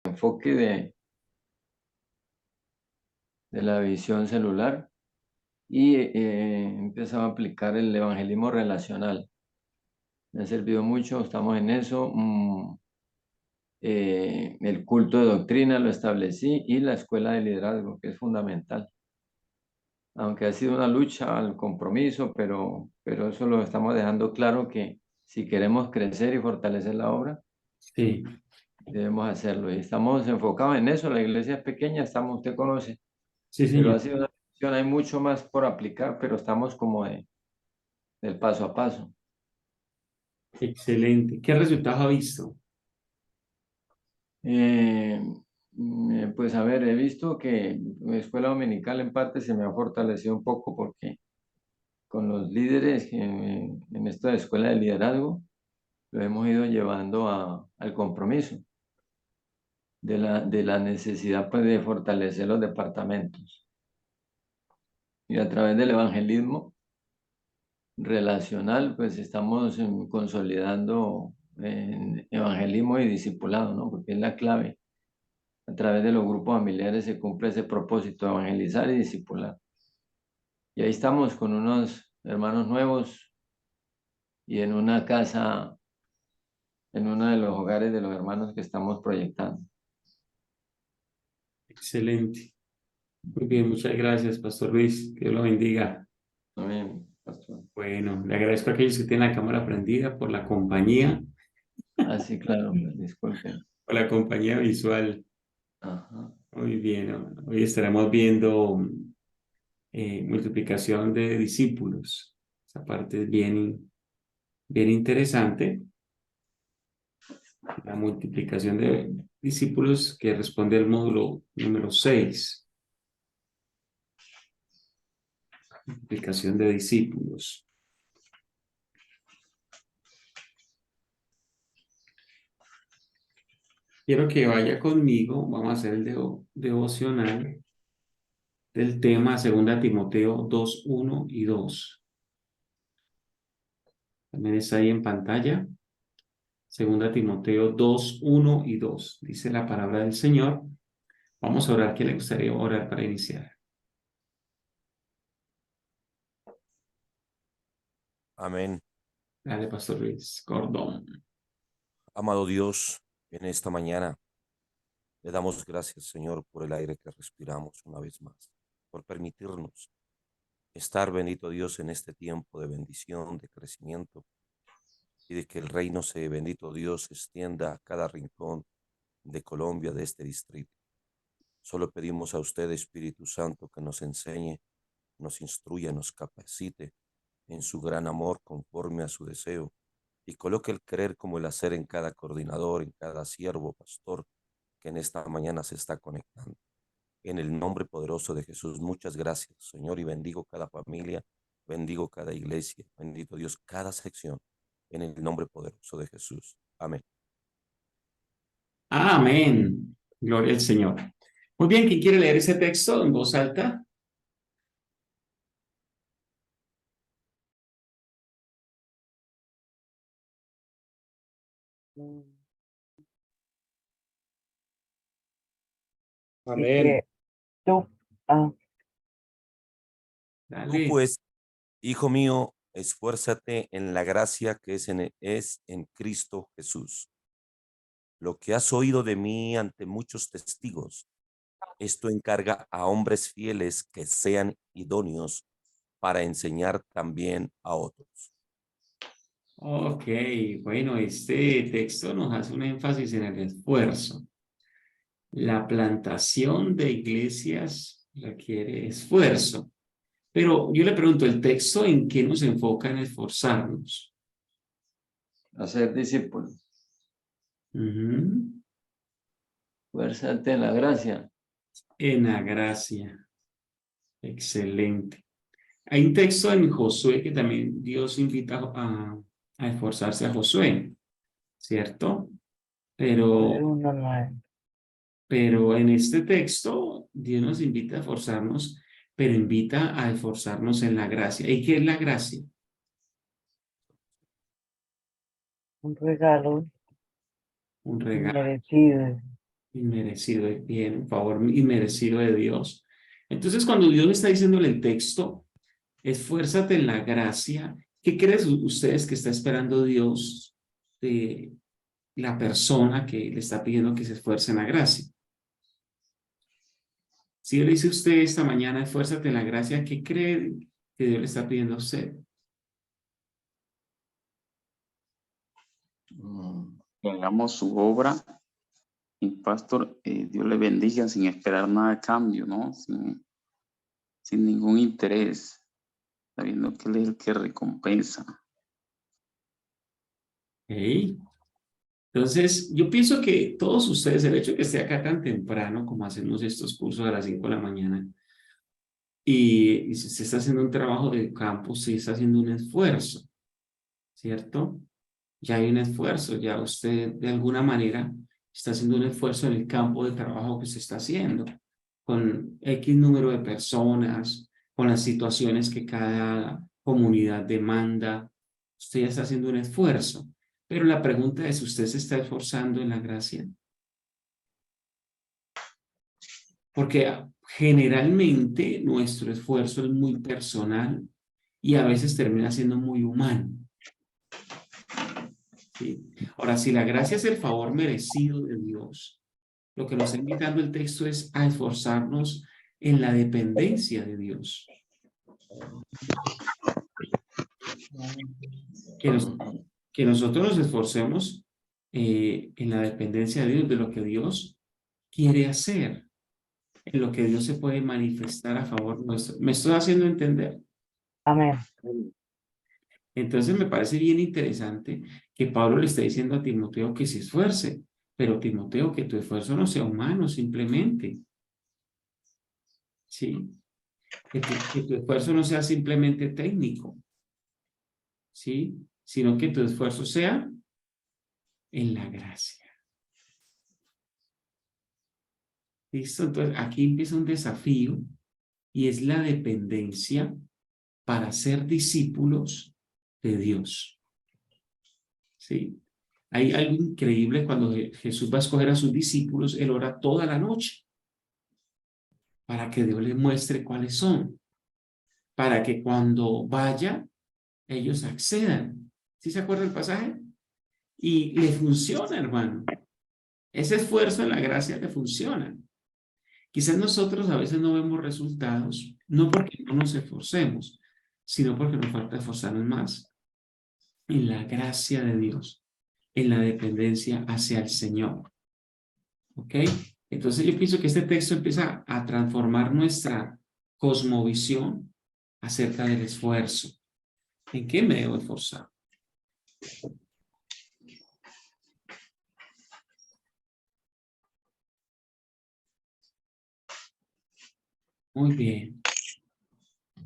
enfoque de la visión celular y he empezado a aplicar el evangelismo relacional. Me ha servido mucho, estamos en eso. El culto de doctrina lo establecí y la escuela de liderazgo, que es fundamental. Aunque ha sido una lucha al compromiso, pero eso lo estamos dejando claro que si queremos crecer y fortalecer la obra, Sí, debemos hacerlo. Y estamos enfocados en eso. La iglesia es pequeña, usted conoce, sí, pero señor. ha sido una decisión, hay mucho más por aplicar, pero estamos como del paso a paso. Excelente. ¿Qué resultados ha visto? Eh, pues a ver, he visto que mi escuela dominical en parte se me ha fortalecido un poco porque con los líderes en esta escuela de liderazgo lo hemos ido llevando al compromiso de la necesidad pues, de fortalecer los departamentos. Y a través del evangelismo relacional, pues estamos consolidando en evangelismo y discipulado, ¿no? Porque es la clave. A través de los grupos familiares se cumple ese propósito, evangelizar y discipular. Y ahí estamos con unos hermanos nuevos y en una casa, en uno de los hogares de los hermanos que estamos proyectando. Excelente. Muy bien, muchas gracias, Pastor Luis. Que Dios lo bendiga. Amén, pastor. Bueno, le agradezco a aquellos que tienen la cámara prendida por la compañía, Así, claro, pues, disculpen. por la compañía visual. Ajá. Muy bien, hoy estaremos viendo multiplicación de discípulos. Esa parte es bien interesante. La multiplicación de discípulos que responde al módulo número 6. Multiplicación de discípulos. Quiero que vaya conmigo, vamos a hacer el devocional del tema 2 Timoteo 2, 1 y 2. También está ahí en pantalla. 2 Timoteo 2, 1 y 2. Dice la palabra del Señor. Vamos a orar. ¿Qué le gustaría orar para iniciar? Amén. Dale, Pastor Luis Cordón. Amado Dios, en esta mañana le damos gracias, Señor, por el aire que respiramos una vez más, por permitirnos estar, bendito Dios, en este tiempo de bendición, de crecimiento y de que el reino bendito Dios, se extienda a cada rincón de Colombia, de este distrito. Solo pedimos a usted, Espíritu Santo, que nos enseñe, nos instruya, nos capacite en su gran amor conforme a su deseo y coloque el querer como el hacer en cada coordinador, en cada siervo, pastor, que en esta mañana se está conectando. En el nombre poderoso de Jesús, muchas gracias, Señor, y bendigo cada familia, bendigo cada iglesia, bendito Dios, cada sección, en el nombre poderoso de Jesús. Amén. Amén. Gloria al Señor. Muy bien, ¿quién quiere leer ese texto en voz alta? Amén. Tú, Tú Dale. pues, hijo mío, esfuérzate en la gracia que es en Cristo Jesús. Lo que has oído de mí ante muchos testigos, esto encarga a hombres fieles que sean idóneos para enseñar también a otros. Ok, bueno, este texto nos hace un énfasis en el esfuerzo. La plantación de iglesias requiere esfuerzo. Pero yo le pregunto, ¿el texto en qué nos enfoca en esforzarnos? Hacer discípulos. Ujú. Fuérzate en la gracia. En la gracia. Excelente. Hay un texto en Josué que también Dios invita a esforzarse a Josué, ¿cierto? Pero en este texto Dios nos invita a esforzarnos, pero invita a esforzarnos en la gracia. ¿Y qué es la gracia? un regalo Un regalo. merecido. Inmerecido, bien, un favor inmerecido de Dios. Entonces, cuando Dios le está diciéndole el texto, esfuérzate en la gracia, ¿qué creen ustedes que está esperando Dios de la persona que le está pidiendo que se esfuerce en la gracia? Si Él le dice a usted esta mañana, esfuérzate en la gracia, ¿qué cree que Dios le está pidiendo a usted? Que hagamos su obra y pastor, Dios le bendiga sin esperar nada a cambio, ¿no? Sin ningún interés, sabiendo que Él es el que recompensa. ¿Okay? Entonces, yo pienso que todos ustedes, el hecho de que esté acá tan temprano, como hacemos estos cursos a las 5 de la mañana, y si se está haciendo un trabajo de campo, se está haciendo un esfuerzo, ¿cierto? Ya hay un esfuerzo, ya usted de alguna manera está haciendo un esfuerzo en el campo de trabajo que se está haciendo, con X número de personas, con las situaciones que cada comunidad demanda. Usted ya está haciendo un esfuerzo, pero la pregunta es, ¿usted se está esforzando en la gracia? Porque generalmente nuestro esfuerzo es muy personal y a veces termina siendo muy humano. ¿Sí? Ahora, si la gracia es el favor merecido de Dios, lo que nos está invitando el texto es a esforzarnos en la dependencia de Dios. Que nosotros nos esforcemos en la dependencia de Dios, de lo que Dios quiere hacer, en lo que Dios se puede manifestar a favor nuestro. ¿Me estoy haciendo entender? Amén. Entonces me parece bien interesante que Pablo le está diciendo a Timoteo que se esfuerce, pero Timoteo, que tu esfuerzo no sea humano simplemente. ¿Sí? Que tu esfuerzo no sea simplemente técnico, ¿sí? Sino que tu esfuerzo sea en la gracia. ¿Listo? Entonces aquí empieza un desafío y es la dependencia para ser discípulos de Dios. ¿Sí? Hay algo increíble cuando Jesús va a escoger a sus discípulos, Él ora toda la noche para que Dios les muestre cuáles son, para que cuando vaya, ellos accedan. ¿Sí se acuerda el pasaje? Y le funciona, hermano. Ese esfuerzo en la gracia le funciona. Quizás nosotros a veces no vemos resultados, no porque no nos esforcemos, sino porque nos falta esforzarnos más en la gracia de Dios, en la dependencia hacia el Señor. ¿Ok? Entonces yo pienso que este texto empieza a transformar nuestra cosmovisión acerca del esfuerzo. ¿En qué me debo esforzar? Muy bien.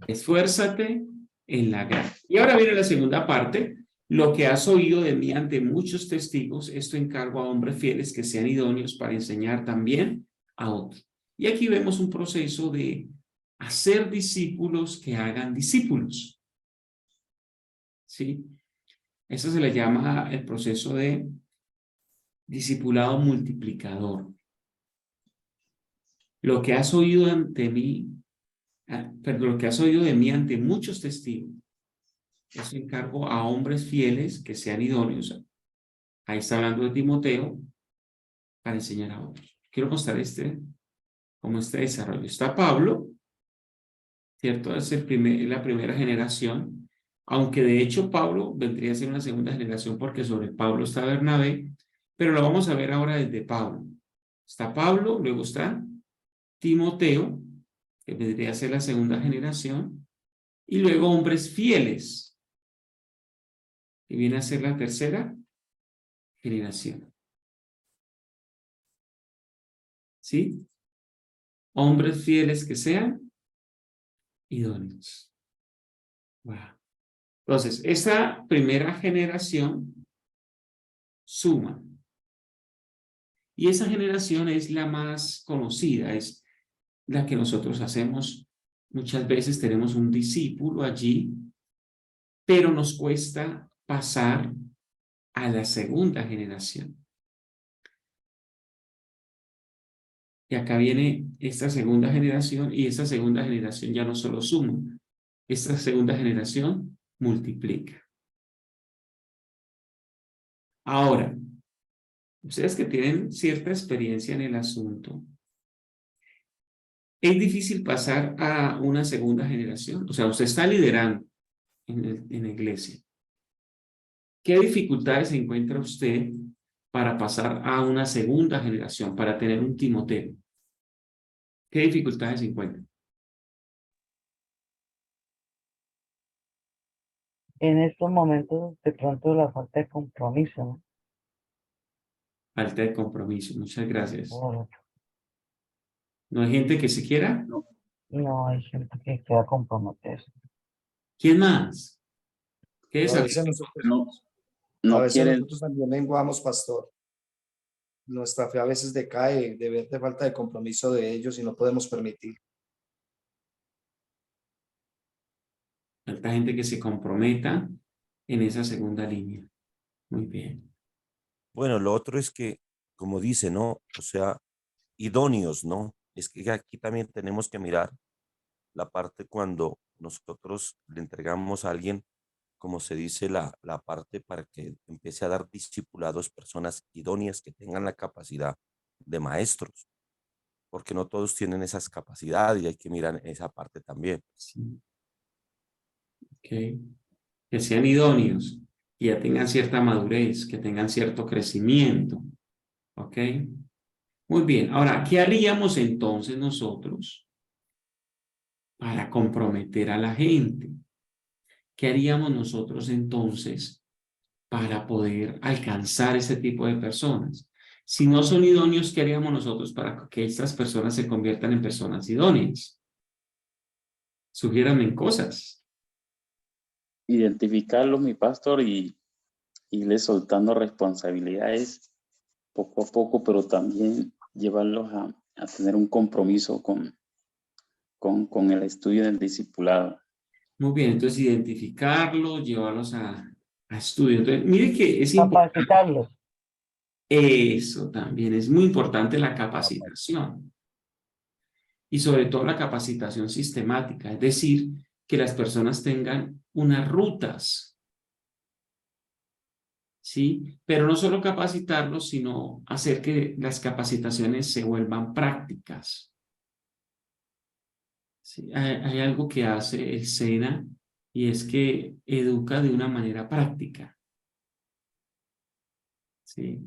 Esfuérzate en la gracia. Y ahora viene la segunda parte. Lo que has oído de mí ante muchos testigos, esto encargo a hombres fieles que sean idóneos para enseñar también a otros. Y aquí vemos un proceso de hacer discípulos que hagan discípulos. ¿Sí? Eso se le llama el proceso de discipulado multiplicador. Lo que has oído ante mí, perdón, lo que has oído de mí ante muchos testigos, eso encargo a hombres fieles que sean idóneos. Ahí está hablando de Timoteo para enseñar a otros. Quiero mostrar como este desarrollo. Está Pablo, ¿cierto? Es la primera generación, aunque de hecho Pablo vendría a ser una segunda generación porque sobre Pablo está Bernabé, pero lo vamos a ver ahora desde Pablo. Está Pablo, luego está Timoteo, que vendría a ser la segunda generación, y luego hombres fieles, que viene a ser la tercera generación. ¿Sí? Hombres fieles que sean idóneos. Wow. Entonces, esa primera generación suma. Y esa generación es la más conocida, es la que nosotros hacemos. Muchas veces tenemos un discípulo allí, pero nos cuesta pasar a la segunda generación. Y acá viene esta segunda generación, y esta segunda generación ya no solo suma, esta segunda generación multiplica. Ahora, ustedes que tienen cierta experiencia en el asunto, es difícil pasar a una segunda generación. O sea, usted está liderando en la iglesia. ¿Qué dificultades encuentra usted para pasar a una segunda generación, para tener un Timoteo? ¿Qué dificultades encuentra? En estos momentos, de pronto, la falta de compromiso, ¿no? Falta de compromiso. Muchas gracias. Por- ¿No hay gente que se quiera? No hay gente que quiera comprometerse. ¿Quién más? ¿Qué A desafío? veces nosotros, No, a no veces quieren, nosotros también menguamos, pastor. Nuestra fe a veces decae de ver de falta de compromiso de ellos y no podemos permitir. Falta gente que se comprometa en esa segunda línea. Muy bien. Bueno, lo otro es que, como dice, ¿no? O sea, idóneos, ¿no? Es que aquí también tenemos que mirar la parte cuando nosotros le entregamos a alguien, como se dice, la parte para que empiece a dar discipulados, personas idóneas que tengan la capacidad de maestros, porque no todos tienen esas capacidades y hay que mirar esa parte también. Sí. Okay. Que sean idóneos, que ya tengan cierta madurez, que tengan cierto crecimiento. ¿Ok? Muy bien. Ahora, ¿qué haríamos entonces nosotros para comprometer a la gente? ¿Qué haríamos nosotros entonces para poder alcanzar ese tipo de personas? Si no son idóneos, ¿qué haríamos nosotros para que estas personas se conviertan en personas idóneas? Sugiéranme cosas. identificarlos, mi pastor, y irles soltando responsabilidades poco a poco, pero también llevarlos a tener un compromiso con el estudio del discipulado. Muy bien, entonces identificarlos, llevarlos a estudio. Entonces, mire que es importante. Capacitarlos. Eso también es muy importante, la capacitación. Y sobre todo la capacitación sistemática, es decir, que las personas tengan unas rutas, ¿sí? Pero no solo capacitarlos, sino hacer que las capacitaciones se vuelvan prácticas. ¿Sí? Hay algo que hace el SENA y es que educa de una manera práctica, ¿sí?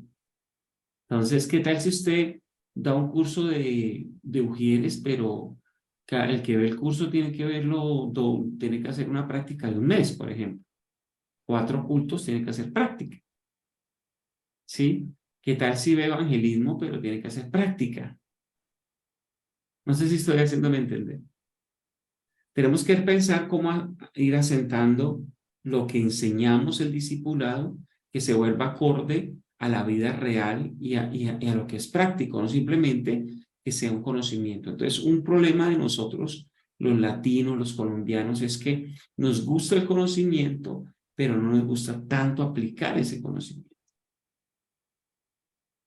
Entonces, ¿qué tal si usted da un curso de Ujieres, pero el que ve el curso tiene que verlo, tiene que hacer una práctica de un mes, por ejemplo? 4 cultos tiene que hacer práctica, ¿sí? ¿Qué tal si ve evangelismo, pero tiene que hacer práctica? No sé si estoy haciéndome entender. Tenemos que pensar cómo ir asentando lo que enseñamos el discipulado, que se vuelva acorde a la vida real y a lo que es práctico, no simplemente que sea un conocimiento. Entonces, un problema de nosotros, los latinos, los colombianos, es que nos gusta el conocimiento, pero no nos gusta tanto aplicar ese conocimiento.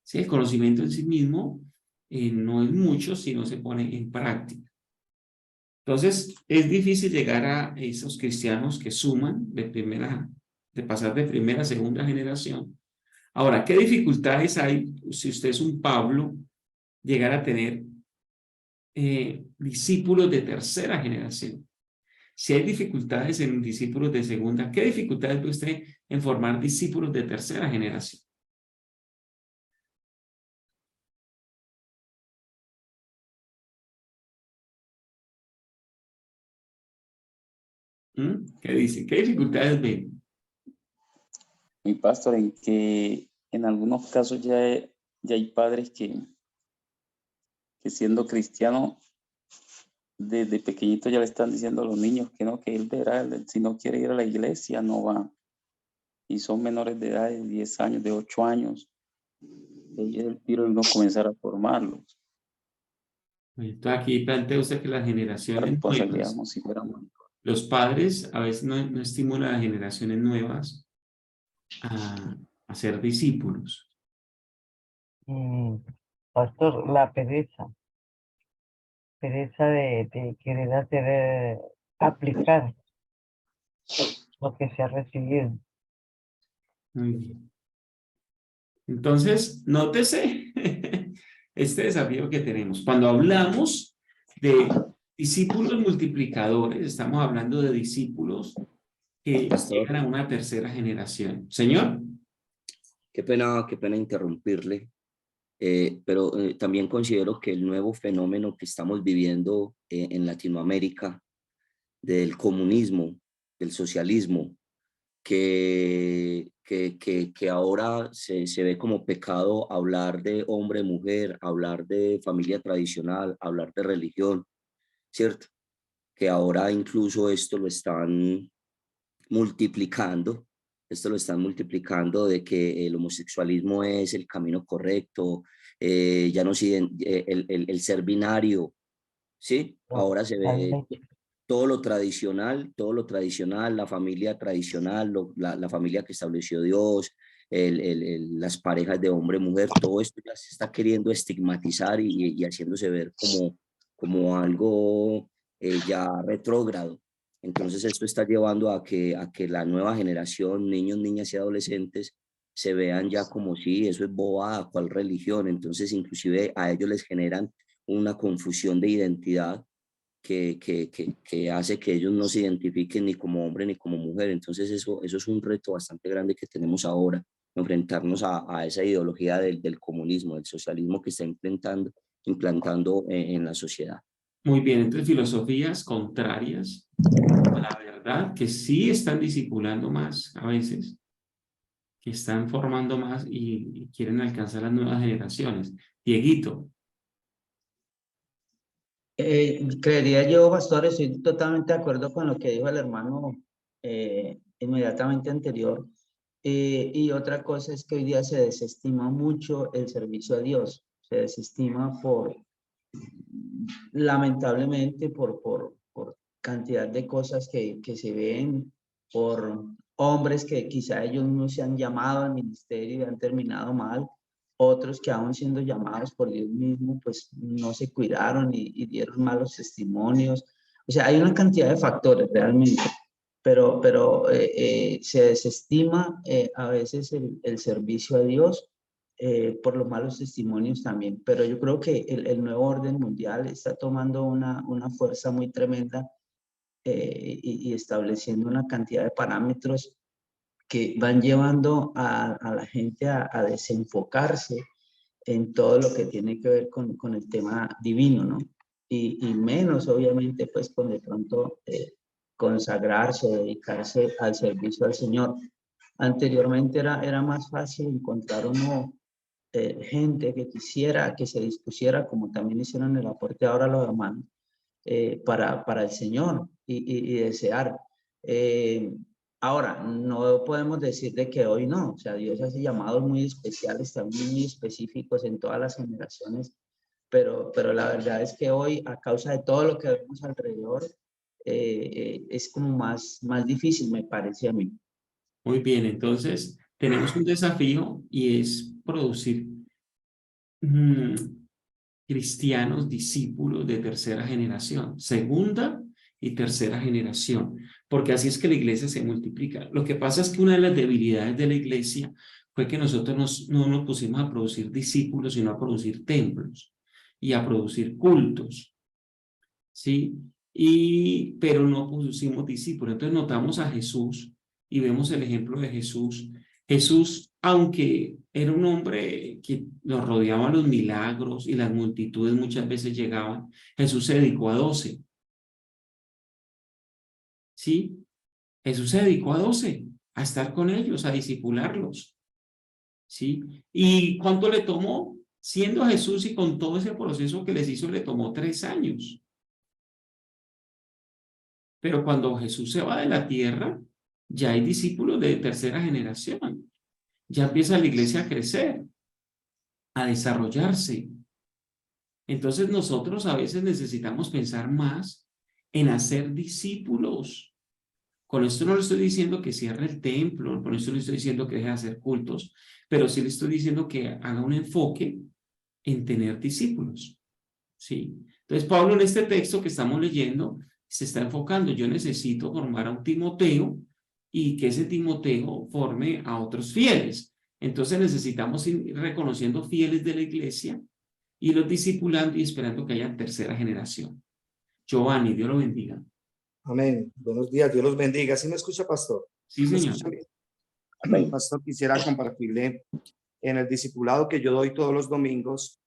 Sí, el conocimiento en sí mismo no es mucho si no se pone en práctica. Entonces, es difícil llegar a esos cristianos que suman de pasar de primera a segunda generación. Ahora, ¿qué dificultades hay si usted es un Pablo, llegar a tener discípulos de tercera generación? Si hay dificultades en discípulos de segunda, ¿qué dificultades ve usted en formar discípulos de tercera generación? ¿Qué dicen? ¿Qué dificultades ven? Mi pastor, en que en algunos casos ya hay padres que siendo cristianos, desde pequeñito ya le están diciendo a los niños que no, que él verá, si no quiere ir a la iglesia, no va. Y son menores de edad de 10 años, de 8 años. Y es el tiro de no comenzar a formarlos. Entonces, aquí plantea usted que las La generaciones responsabilidad nuevas, como si fuéramos. los padres a veces no estimulan a las generaciones nuevas a ser discípulos. Pastor, la pereza. pereza de querer hacer, aplicar lo que se ha recibido. Muy bien. Entonces, nótese este desafío que tenemos. Cuando hablamos de discípulos multiplicadores, estamos hablando de discípulos que Pastor, llegan a una tercera generación. Señor. qué pena interrumpirle, pero también considero que el nuevo fenómeno que estamos viviendo en Latinoamérica, del comunismo, del socialismo, que ahora se ve como pecado hablar de hombre, mujer, hablar de familia tradicional, hablar de religión, ¿cierto? Que ahora incluso esto lo están multiplicando, de que el homosexualismo es el camino correcto, ya no el ser binario, ¿sí? Ahora se ve Totalmente. todo lo tradicional, la familia tradicional, la familia que estableció Dios, las parejas de hombre-mujer, todo esto ya se está queriendo estigmatizar y haciéndose ver como algo ya retrógrado. Entonces esto está llevando a que la nueva generación, niños, niñas y adolescentes, se vean ya como si eso es bobada, cuál religión. Entonces inclusive a ellos les generan una confusión de identidad que hace que ellos no se identifiquen ni como hombre ni como mujer. Entonces eso es un reto bastante grande que tenemos ahora, enfrentarnos a esa ideología del comunismo, del socialismo que está implantando en la sociedad. Muy bien, entonces filosofías contrarias a la verdad, que sí están discipulando más a veces, que están formando más y quieren alcanzar las nuevas generaciones. Dieguito. Creería yo, pastor, estoy totalmente de acuerdo con lo que dijo el hermano inmediatamente anterior. Y otra cosa es que hoy día se desestima mucho el servicio a Dios. Se desestima lamentablemente, por cantidad de cosas que se ven, por hombres que quizá ellos no se han llamado al ministerio y han terminado mal, otros que aún siendo llamados por Dios mismo, pues no se cuidaron y dieron malos testimonios. O sea, hay una cantidad de factores realmente, pero se desestima a veces el servicio a Dios por los malos testimonios también. Pero yo creo que el nuevo orden mundial está tomando una fuerza muy tremenda y estableciendo una cantidad de parámetros que van llevando a la gente a desenfocarse en todo lo que tiene que ver con el tema divino, ¿no? Y menos, obviamente, pues con de pronto consagrarse, dedicarse al servicio al Señor. Anteriormente era más fácil encontrar uno gente que quisiera, que se dispusiera, como también hicieron el aporte ahora los hermanos, para el Señor y desear. Ahora, no podemos decir de que hoy no, o sea, Dios hace llamados muy especiales, también muy específicos en todas las generaciones, pero la verdad es que hoy, a causa de todo lo que vemos alrededor, es como más difícil, me parece a mí. Muy bien, entonces tenemos un desafío y es producir cristianos, discípulos de tercera generación, segunda y tercera generación, porque así es que la iglesia se multiplica. Lo que pasa es que una de las debilidades de la iglesia fue que nosotros no nos pusimos a producir discípulos, sino a producir templos y a producir cultos, ¿sí? Pero no pusimos discípulos. Entonces notamos a Jesús y vemos el ejemplo de Jesús. Jesús, aunque era un hombre que lo rodeaban los milagros y las multitudes muchas veces llegaban, Jesús se dedicó a 12. ¿Sí? Jesús se dedicó a 12, a estar con ellos, a discipularlos. ¿Sí? ¿Y cuánto le tomó? Siendo Jesús y con todo ese proceso que les hizo, le tomó 3 años. Pero cuando Jesús se va de la tierra, ya hay discípulos de tercera generación. Ya empieza la iglesia a crecer, a desarrollarse. Entonces nosotros a veces necesitamos pensar más en hacer discípulos. Con esto no le estoy diciendo que cierre el templo, con esto no le estoy diciendo que deje de hacer cultos, pero sí le estoy diciendo que haga un enfoque en tener discípulos. ¿sí? Entonces, Pablo en este texto que estamos leyendo se está enfocando, yo necesito formar a un Timoteo y que ese Timoteo forme a otros fieles. Entonces necesitamos ir reconociendo fieles de la iglesia y los discipulando y esperando que haya tercera generación. Giovanni, Dios lo bendiga. Amén. Buenos días, Dios los bendiga. ¿Sí me escucha, pastor? Sí, ¿Me señor. escucha bien? Amén. Pastor, quisiera compartirle en el discipulado que yo doy todos los domingos.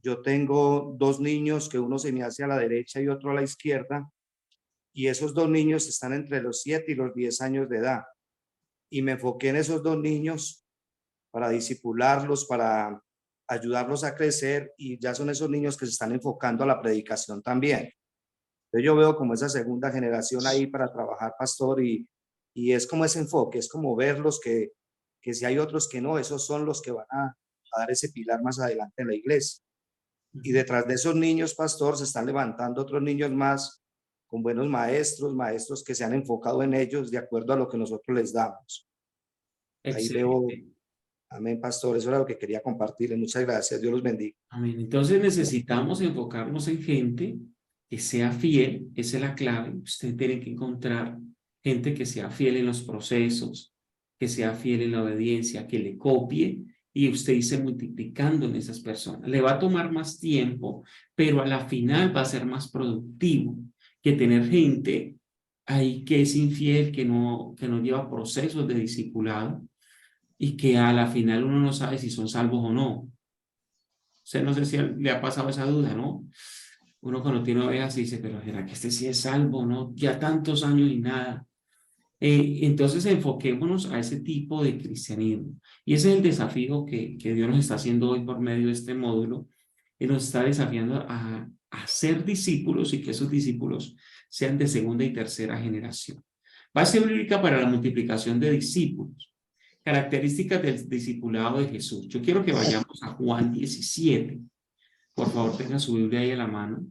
Yo tengo 2 niños, que uno se me hace a la derecha y otro a la izquierda, y esos 2 niños están entre los 7 y los 10 años de edad. Y me enfoqué en esos 2 niños para discipularlos, para ayudarlos a crecer, y ya son esos niños que se están enfocando a la predicación también. Entonces yo veo como esa segunda generación ahí para trabajar, pastor, y es como ese enfoque, es como verlos que si hay otros que no, esos son los que van a dar ese pilar más adelante en la iglesia. Y detrás de esos niños, pastor, se están levantando otros niños más con buenos maestros que se han enfocado en ellos de acuerdo a lo que nosotros les damos. Ahí veo, amén, pastor, eso era lo que quería compartirle. Muchas gracias, Dios los bendiga. Amén. Entonces necesitamos enfocarnos en gente que sea fiel, esa es la clave. Usted tiene que encontrar gente que sea fiel en los procesos, que sea fiel en la obediencia, que le copie y usted irse multiplicando en esas personas. Le va a tomar más tiempo, pero a la final va a ser más productivo que tener gente ahí que es infiel, que no lleva procesos de discipulado y que a la final uno no sabe si son salvos o no. Usted no sé si le ha pasado esa duda, ¿no? Uno cuando tiene ovejas dice, pero ¿será que este sí es salvo, no? Ya tantos años y nada. Entonces enfoquémonos a ese tipo de cristianismo. Y ese es el desafío que Dios nos está haciendo hoy por medio de este módulo. Y nos está desafiando a ser discípulos y que esos discípulos sean de segunda y tercera generación. Base bíblica para la multiplicación de discípulos. Características del discipulado de Jesús. Yo quiero que vayamos a Juan 17. Por favor, tenga su Biblia ahí a la mano.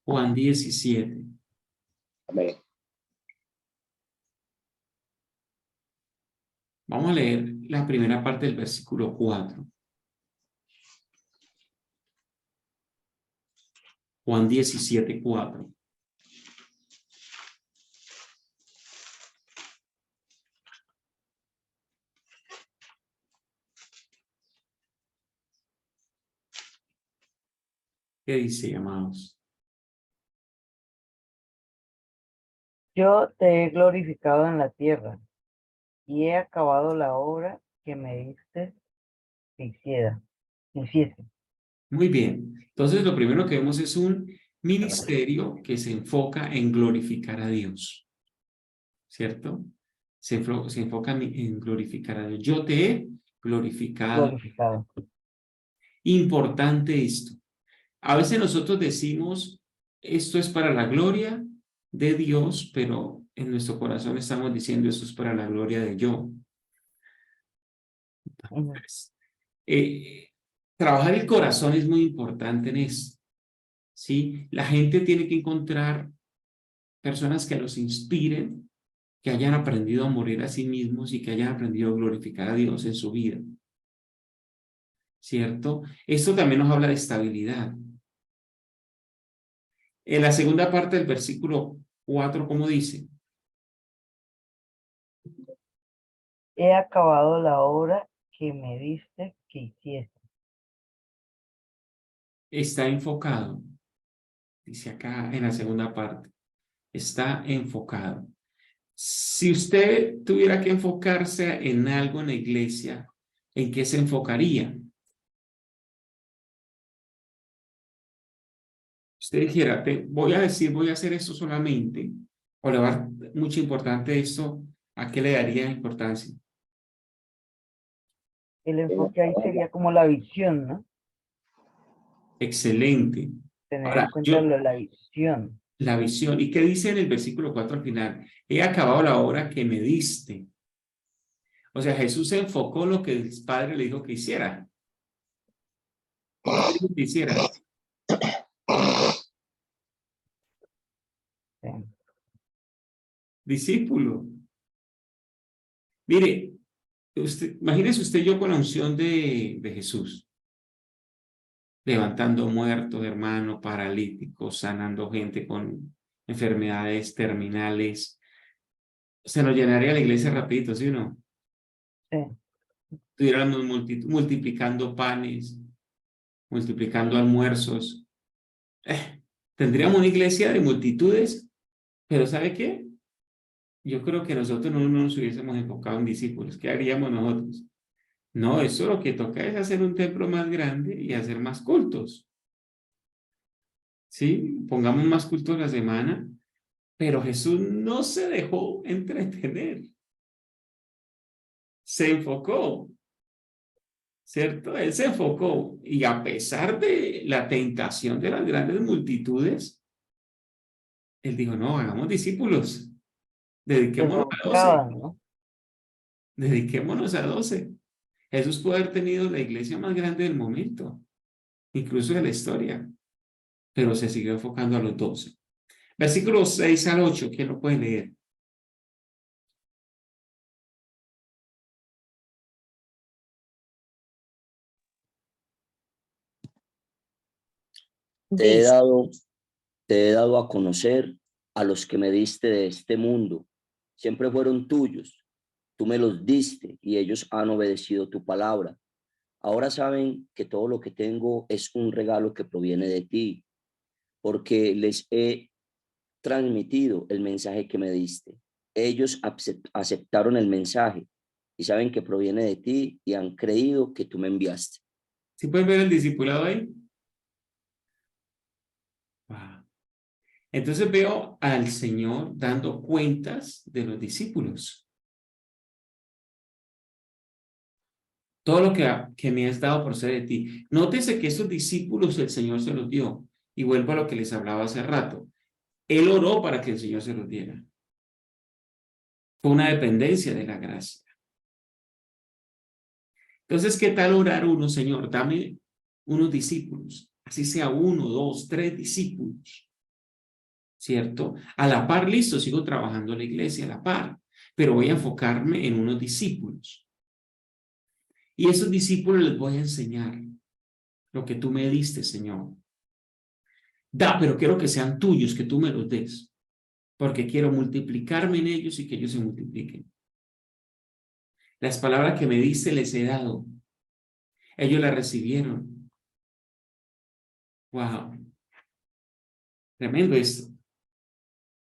Juan 17. Amén. Vamos a leer la primera parte del versículo 4. Juan 17, 4. ¿Qué dice, amados? Yo te he glorificado en la tierra y he acabado la obra que me diste que hiciese. Muy bien. Entonces, lo primero que vemos es un ministerio que se enfoca en glorificar a Dios. ¿Cierto? Se enfoca en glorificar a Dios. Yo te he glorificado. Importante esto. A veces nosotros decimos, esto es para la gloria de Dios, pero en nuestro corazón estamos diciendo, esto es para la gloria de yo. Entonces, trabajar el corazón es muy importante en esto. ¿Sí? La gente tiene que encontrar personas que los inspiren, que hayan aprendido a morir a sí mismos y que hayan aprendido a glorificar a Dios en su vida. ¿Cierto? Esto también nos habla de estabilidad. En la segunda parte del versículo 4, ¿cómo dice? He acabado la obra que me diste que hiciese. Está enfocado. Dice acá en la segunda parte. Está enfocado. Si usted tuviera que enfocarse en algo en la iglesia, ¿en qué se enfocaría? Usted dijera, voy a hacer esto solamente, o le va a dar mucha importancia esto, ¿a qué le daría importancia? El enfoque ahí sería como la visión, ¿no? Excelente. Tener Ahora, en cuenta la visión. La visión. ¿Y qué dice en el versículo 4 al final? He acabado la obra que me diste. O sea, Jesús se enfocó en lo que el Padre le dijo que hiciera. ¿Qué dijo que hiciera? Sí. Discípulo. Mire, imagínese usted y yo con la unción de Jesús, levantando muertos, hermano, paralíticos, sanando gente con enfermedades terminales. Se nos llenaría la iglesia rapidito, ¿sí o no? Sí. Estuviéramos multiplicando panes, multiplicando almuerzos. Tendríamos una iglesia de multitudes, pero ¿sabe qué? Yo creo que nosotros no nos hubiésemos enfocado en discípulos. ¿Qué haríamos nosotros? No, eso lo que toca es hacer un templo más grande y hacer más cultos. ¿Sí? Pongamos más cultos a la semana, pero Jesús no se dejó entretener. Se enfocó, ¿cierto? Él se enfocó y a pesar de la tentación de las grandes multitudes, él dijo, no, hagamos discípulos. Dediquémonos a 12. ¿No? Dediquémonos a 12. Jesús puede haber tenido la iglesia más grande del momento, incluso de la historia, pero se siguió enfocando a los 12. Versículos 6 al 8, ¿quién lo puede leer? Te he Dice, dado a conocer a los que me diste de este mundo. Siempre fueron tuyos. Tú me los diste y ellos han obedecido tu palabra. Ahora saben que todo lo que tengo es un regalo que proviene de ti, porque les he transmitido el mensaje que me diste. Ellos aceptaron el mensaje y saben que proviene de ti y han creído que tú me enviaste. ¿Sí pueden ver el discipulado ahí? Wow. Entonces veo al Señor dando cuentas de los discípulos. Todo lo que me has dado por ser de ti. Nótese que esos discípulos el Señor se los dio. Y vuelvo a lo que les hablaba hace rato. Él oró para que el Señor se los diera. Fue una dependencia de la gracia. Entonces, ¿qué tal orar uno, Señor? Dame unos discípulos. Así sea 1, 2, 3 discípulos. ¿Cierto? A la par, listo, sigo trabajando en la iglesia a la par. Pero voy a enfocarme en unos discípulos. Y esos discípulos les voy a enseñar lo que tú me diste, Señor. Pero quiero que sean tuyos, que tú me los des. Porque quiero multiplicarme en ellos y que ellos se multipliquen. Las palabras que me diste les he dado. Ellos las recibieron. Wow. Tremendo esto.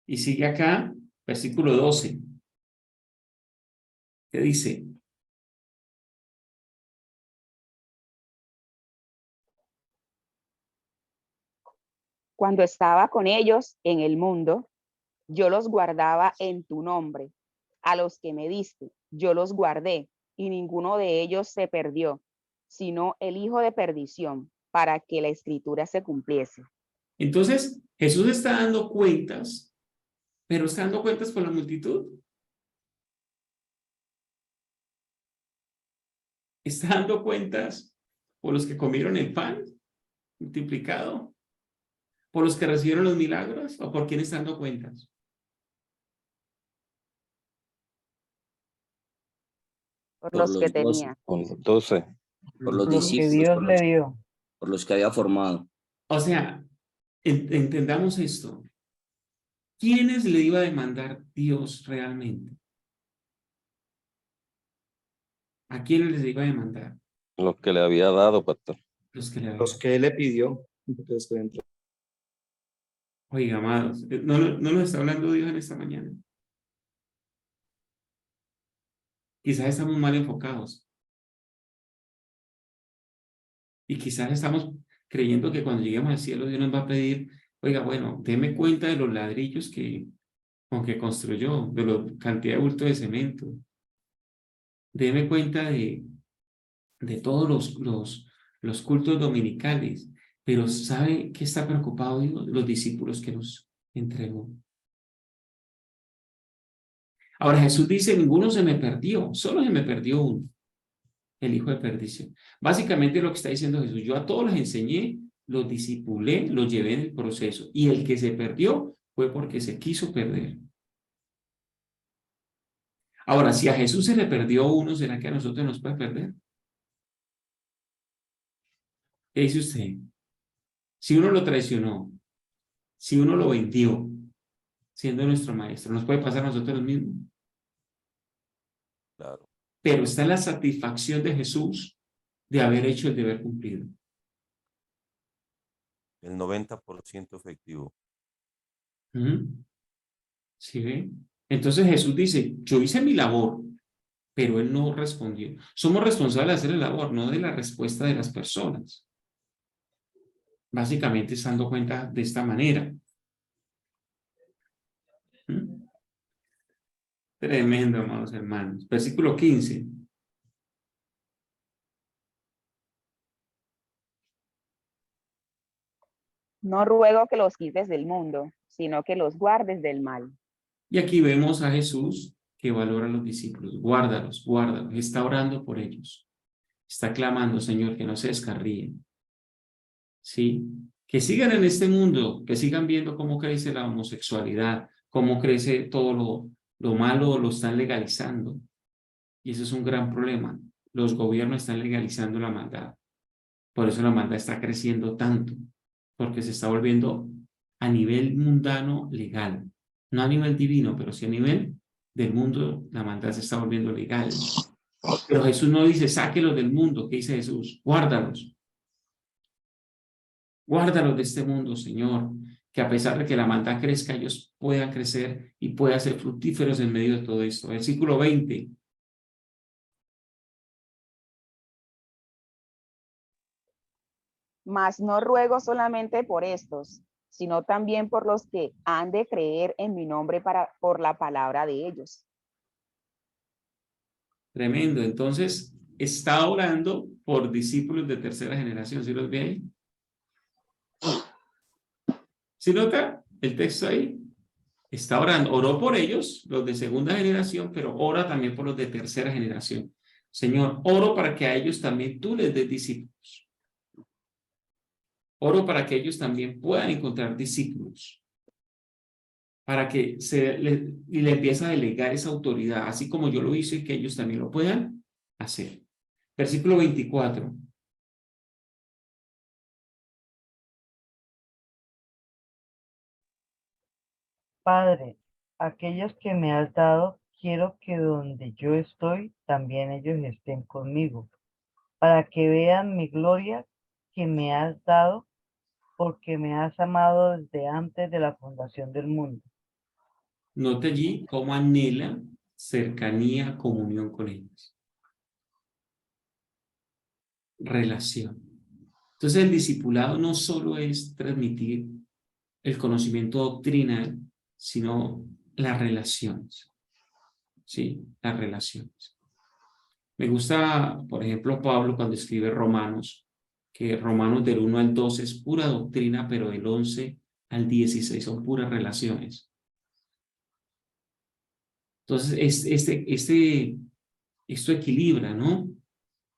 Y sigue acá, versículo 12. ¿Qué dice? Cuando estaba con ellos en el mundo, yo los guardaba en tu nombre. A los que me diste, yo los guardé, y ninguno de ellos se perdió, sino el hijo de perdición, para que la escritura se cumpliese. Entonces, Jesús está dando cuentas, pero está dando cuentas por la multitud. Está dando cuentas por los que comieron el pan multiplicado, por los que recibieron los milagros, o por quién está dando cuentas. Por los que tenía. Por los 12. Por los lo que discípulos. Dios le dio. Por los que había formado. O sea, entendamos esto. ¿Quiénes le iba a demandar Dios realmente? ¿A quiénes les iba a demandar? Los que le había dado, pastor. Los que le habían. Los que él le pidió. Oiga, amados, no nos está hablando Dios en esta mañana. Quizás estamos mal enfocados. Y quizás estamos creyendo que cuando lleguemos al cielo Dios nos va a pedir, oiga, bueno, deme cuenta de los ladrillos con que construyó, de la cantidad de bulto de cemento. Deme cuenta de todos los cultos dominicales. Pero ¿sabe qué está preocupado Dios? Los discípulos que nos entregó. Ahora Jesús dice, ninguno se me perdió, solo se me perdió uno, el hijo de perdición. Básicamente lo que está diciendo Jesús, yo a todos los enseñé, los discipulé, los llevé en el proceso, y el que se perdió fue porque se quiso perder. Ahora, si a Jesús se le perdió uno, ¿será que a nosotros nos puede perder? ¿Qué dice usted? Si uno lo traicionó, si uno lo vendió, siendo nuestro maestro, ¿nos puede pasar a nosotros mismos? Claro. Pero está la satisfacción de Jesús de haber hecho el deber cumplido. El 90% efectivo. ¿Sí ve? Entonces Jesús dice, yo hice mi labor, pero él no respondió. Somos responsables de hacer la labor, no de la respuesta de las personas. Básicamente se dando cuenta de esta manera. Tremendo, amados hermanos. Versículo 15. No ruego que los quites del mundo, sino que los guardes del mal. Y aquí vemos a Jesús que valora a los discípulos. Guárdalos, guárdalos. Está orando por ellos. Está clamando, Señor, que no se descarríen. ¿Sí? Que sigan en este mundo, que sigan viendo cómo crece la homosexualidad, cómo crece todo lo malo, lo están legalizando. Y eso es un gran problema. Los gobiernos están legalizando la maldad. Por eso la maldad está creciendo tanto, porque se está volviendo a nivel mundano legal. No a nivel divino, pero sí a nivel del mundo, la maldad se está volviendo legal. Pero Jesús no dice, sáquelos del mundo. ¿Qué dice Jesús? Guárdalos. Guárdalos de este mundo, Señor, que a pesar de que la maldad crezca, ellos puedan crecer y puedan ser fructíferos en medio de todo esto. Versículo 20. Mas no ruego solamente por estos, sino también por los que han de creer en mi nombre por la palabra de ellos. Tremendo. Entonces, está orando por discípulos de tercera generación. ¿Sí los ve ahí? ¿Sí nota el texto ahí? Está orando. Oró por ellos, los de segunda generación, pero ora también por los de tercera generación. Señor, oro para que a ellos también tú les des discípulos. Oro para que ellos también puedan encontrar discípulos. Para que le empiece a delegar esa autoridad, así como yo lo hice, y que ellos también lo puedan hacer. Versículo 24. Padre, aquellos que me has dado, quiero que donde yo estoy, también ellos estén conmigo, para que vean mi gloria que me has dado, porque me has amado desde antes de la fundación del mundo. Note allí cómo anhela cercanía, comunión con ellos. Relación. Entonces el discipulado no solo es transmitir el conocimiento doctrinal, sino las relaciones. Sí, las relaciones. Me gusta, por ejemplo, Pablo cuando escribe Romanos, que Romanos del 1 al 12 es pura doctrina, pero del 11 al 16 son puras relaciones. Entonces, esto equilibra, ¿no?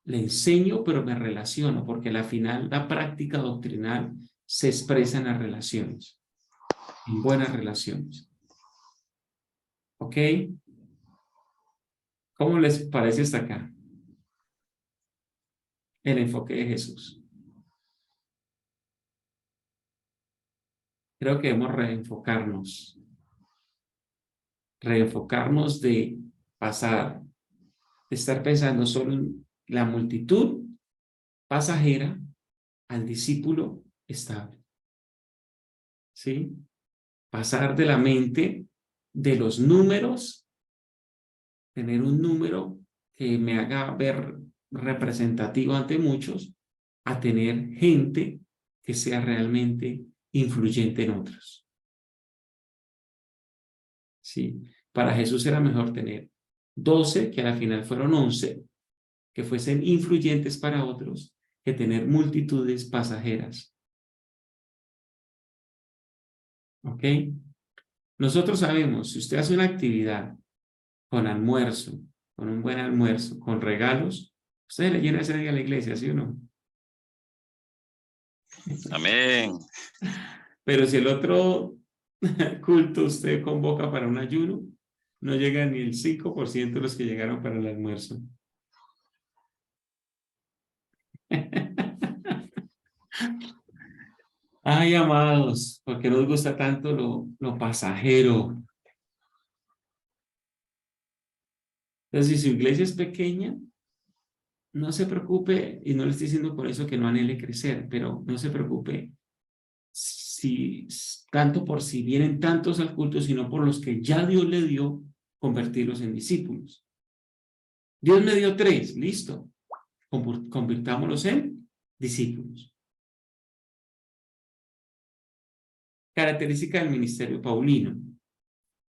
Le enseño, pero me relaciono, porque al final la práctica doctrinal se expresa en las relaciones, en buenas relaciones. ¿Ok? ¿Cómo les parece hasta acá? El enfoque de Jesús. Creo que debemos reenfocarnos de pasar, de estar pensando solo en la multitud pasajera al discípulo estable. ¿Sí? Pasar de la mente de los números, tener un número que me haga ver representativo ante muchos, a tener gente que sea realmente influyente en otros. ¿Sí? Para Jesús era mejor tener 12, que al final fueron 11, que fuesen influyentes para otros, que tener multitudes pasajeras. ¿Ok? Nosotros sabemos, si usted hace una actividad con almuerzo, con un buen almuerzo, con regalos, usted le llena ese día a la iglesia, ¿sí o no? Amén. Pero si el otro culto usted convoca para un ayuno, no llega ni el 5% de los que llegaron para el almuerzo. Ay, amados, ¿por qué nos gusta tanto lo pasajero? Entonces, si su iglesia es pequeña, no se preocupe, y no le estoy diciendo por eso que no anhele crecer, pero no se preocupe si tanto por si vienen tantos al culto, sino por los que ya Dios le dio, convertirlos en discípulos. Dios me dio 3, listo. Convirtámoslos en discípulos. Característica del ministerio paulino.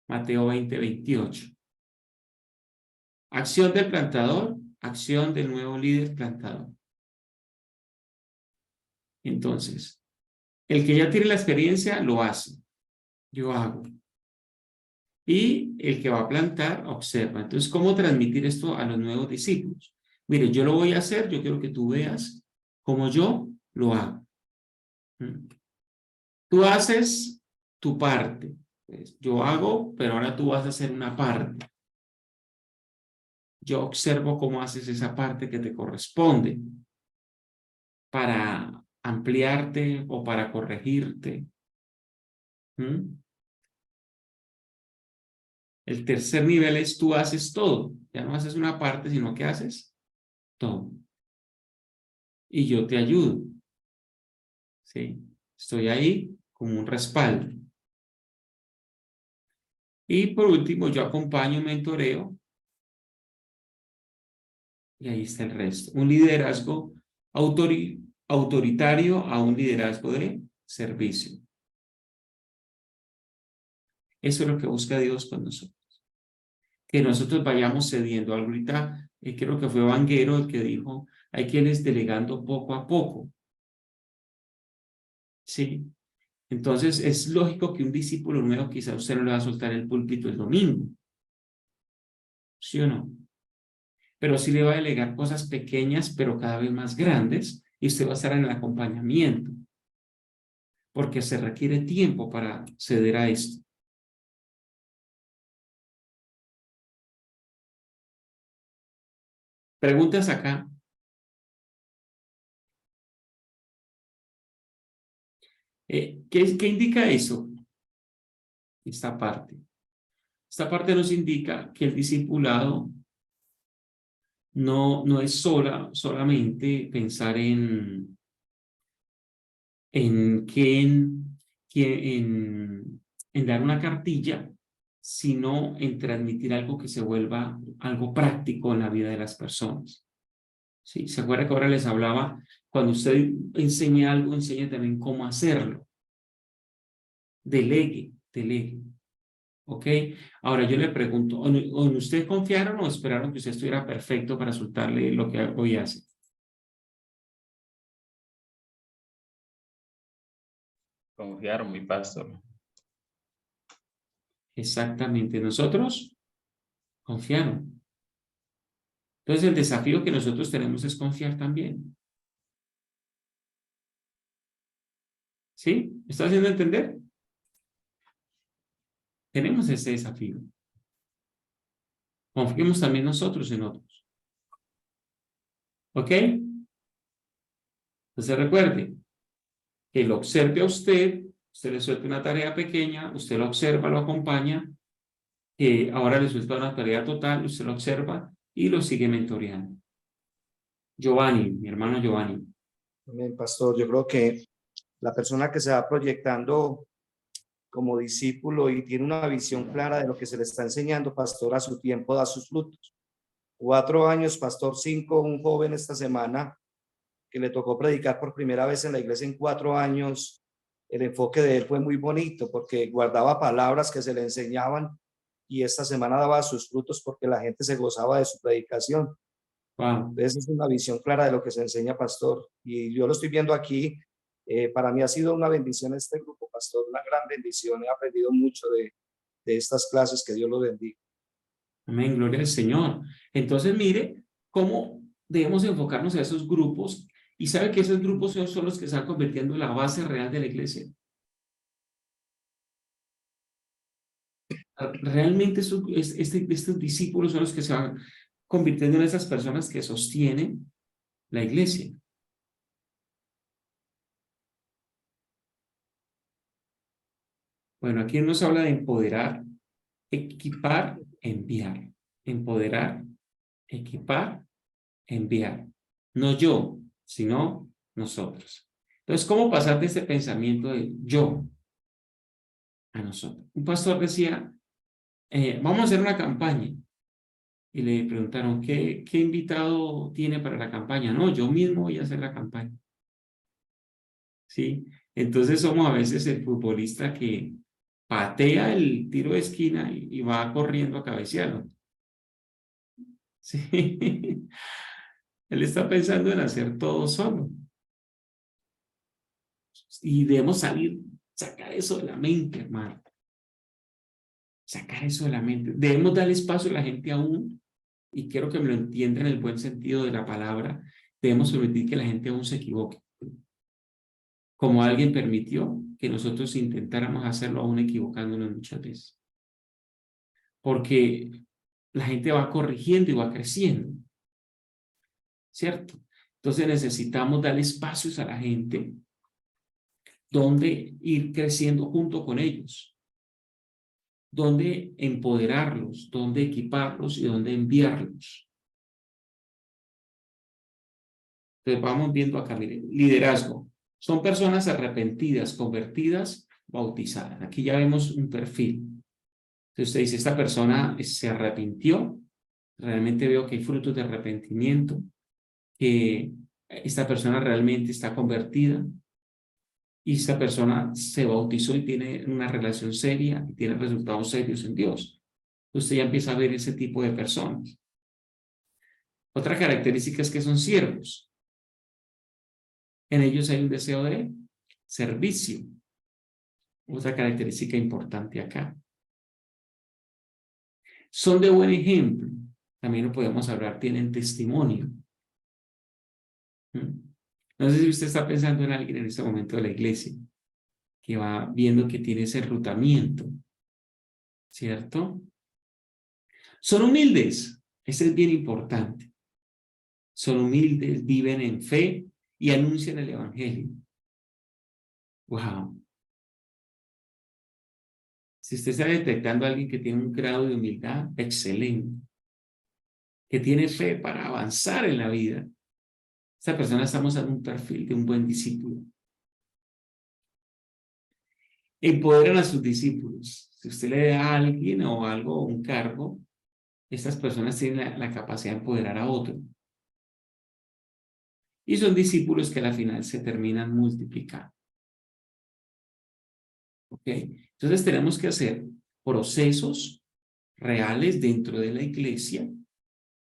Mateo 20:28. Acción del plantador, acción del nuevo líder plantador. Entonces, el que ya tiene la experiencia lo hace. Yo hago. Y el que va a plantar, observa. Entonces, ¿cómo transmitir esto a los nuevos discípulos? Mire, yo lo voy a hacer, yo quiero que tú veas cómo yo lo hago. Tú haces tu parte. Yo hago, pero ahora tú vas a hacer una parte. Yo observo cómo haces esa parte que te corresponde para ampliarte o para corregirte. El tercer nivel es tú haces todo. Ya no haces una parte, sino que haces todo. Y yo te ayudo. ¿Sí? Estoy ahí como un respaldo. Y por último, yo acompaño, mentoreo. Y ahí está el resto. Un liderazgo autoritario a un liderazgo de servicio. Eso es lo que busca Dios con nosotros. Que nosotros vayamos cediendo. Ahorita creo que fue Vanguero el que dijo, hay que irles delegando poco a poco. ¿Sí? Entonces es lógico que un discípulo nuevo quizá usted no le va a soltar el púlpito el domingo. ¿Sí o no? Pero sí le va a delegar cosas pequeñas, pero cada vez más grandes, y usted va a estar en el acompañamiento. Porque se requiere tiempo para ceder a esto. Preguntas acá. ¿Qué indica eso? Esta parte. Esta parte nos indica que el discipulado no es solamente pensar en dar una cartilla, sino en transmitir algo que se vuelva algo práctico en la vida de las personas. ¿Sí? ¿Se acuerda que ahora les hablaba? Cuando usted enseña algo, enseña también cómo hacerlo. Delegue. ¿Ok? Ahora yo le pregunto, ¿en usted confiaron o esperaron que usted estuviera perfecto para soltarle lo que hoy hace? Confiaron, mi pastor. Exactamente. Nosotros confiaron. Entonces el desafío que nosotros tenemos es confiar también. ¿Sí? ¿Me está haciendo entender? Tenemos ese desafío. Confiemos también nosotros en otros. ¿Ok? Entonces recuerde que lo observe a usted le suelta una tarea pequeña, usted lo observa, lo acompaña, ahora le suelta una tarea total, usted lo observa y lo sigue mentoreando. Giovanni, mi hermano Giovanni. Amén, pastor. Yo creo que la persona que se va proyectando como discípulo y tiene una visión clara de lo que se le está enseñando, pastor, a su tiempo da sus frutos. 4 años, pastor, 5, un joven esta semana que le tocó predicar por primera vez en la iglesia en 4 años. El enfoque de él fue muy bonito porque guardaba palabras que se le enseñaban y esta semana daba sus frutos porque la gente se gozaba de su predicación. Wow. Esa es una visión clara de lo que se enseña, pastor. Y yo lo estoy viendo aquí. Para mí ha sido una bendición este grupo, pastor, una gran bendición. He aprendido mucho de estas clases. Que Dios lo bendiga. Amén, gloria al Señor. Entonces, mire cómo debemos enfocarnos a esos grupos y sabe que esos grupos son los que están convirtiendo en la base real de la iglesia. Realmente estos discípulos son los que se van convirtiendo en esas personas que sostienen la iglesia. Bueno, aquí nos habla de empoderar, equipar, enviar. Empoderar, equipar, enviar. No yo, sino nosotros. Entonces, ¿cómo pasar de este pensamiento de yo a nosotros? Un pastor decía, vamos a hacer una campaña. Y le preguntaron, ¿qué invitado tiene para la campaña? No, yo mismo voy a hacer la campaña. ¿Sí? Entonces somos a veces el futbolista que patea el tiro de esquina y va corriendo a cabecearlo. ¿Sí? Él está pensando en hacer todo solo. Y debemos sacar eso de la mente, hermano. Sacar eso de la mente. Debemos darle espacio a la gente aún, y quiero que me lo entiendan en el buen sentido de la palabra, debemos permitir que la gente aún se equivoque. Como alguien permitió que nosotros intentáramos hacerlo aún equivocándonos muchas veces. Porque la gente va corrigiendo y va creciendo. ¿Cierto? Entonces necesitamos darle espacios a la gente donde ir creciendo junto con ellos, donde empoderarlos, donde equiparlos y donde enviarlos. Entonces vamos viendo acá, miren, liderazgo. Son personas arrepentidas, convertidas, bautizadas. Aquí ya vemos un perfil. Entonces usted dice, esta persona se arrepintió, realmente veo que hay frutos de arrepentimiento, que esta persona realmente está convertida, y esta persona se bautizó y tiene una relación seria y tiene resultados serios en Dios. Usted ya empieza a ver ese tipo de personas. Otra característica es que son siervos. En ellos hay un deseo de servicio. Otra característica importante acá. Son de buen ejemplo. También lo podemos hablar, tienen testimonio. No sé si usted está pensando en alguien en este momento de la iglesia que va viendo que tiene ese enrutamiento, ¿cierto? Son humildes, eso es bien importante. Son humildes, viven en fe y anuncian el evangelio. Wow. Si usted está detectando a alguien que tiene un grado de humildad, excelente, que tiene fe para avanzar en la vida, esta persona está mostrando un perfil de un buen discípulo. Empoderan a sus discípulos. Si usted le da a alguien o algo, un cargo, estas personas tienen la capacidad de empoderar a otro. Y son discípulos que al final se terminan multiplicando. ¿Ok? Entonces tenemos que hacer procesos reales dentro de la iglesia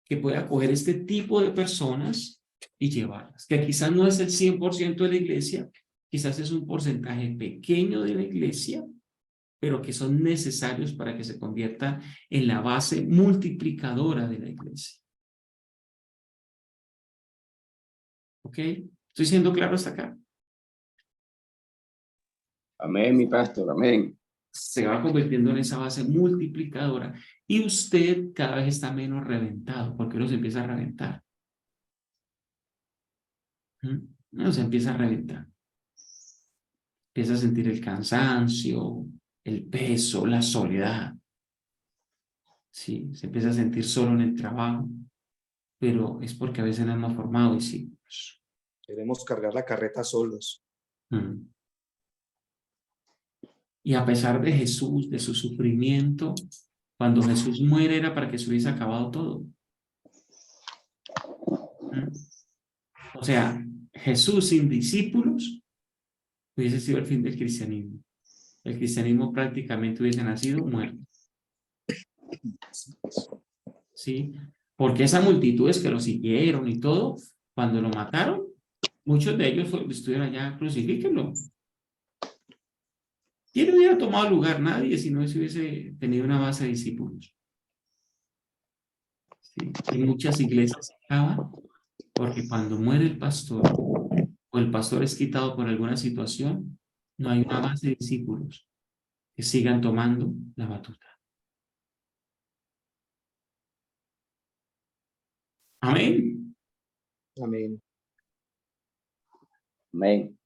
que pueda acoger este tipo de personas y llevarlas. Que quizás no es el 100% de la iglesia, quizás es un porcentaje pequeño de la iglesia, pero que son necesarios para que se convierta en la base multiplicadora de la iglesia. ¿Ok? ¿Estoy siendo claro hasta acá? Amén, mi pastor, amén. Se va convirtiendo en esa base multiplicadora y usted cada vez está menos reventado, porque uno se empieza a reventar. Uno se empieza a reventar. Empieza a sentir el cansancio, el peso, la soledad. Sí, se empieza a sentir solo en el trabajo, pero es porque a veces no hemos formado discípulos. Queremos cargar la carreta solos. Y a pesar de Jesús, de su sufrimiento, cuando Jesús muere era para que se hubiese acabado todo. O sea, Jesús sin discípulos hubiese sido el fin del cristianismo. El cristianismo prácticamente hubiese nacido muerto. ¿Sí? Porque esas multitudes que lo siguieron y todo, cuando lo mataron, muchos de ellos estuvieron allá, crucifíquenlo. ¿Quién hubiera tomado lugar? Nadie, si no se hubiese tenido una base de discípulos. ¿Sí? En muchas iglesias acaban porque cuando muere el pastor o el pastor es quitado por alguna situación, no hay una base de discípulos que sigan tomando la batuta. Amén. Amén. Amén.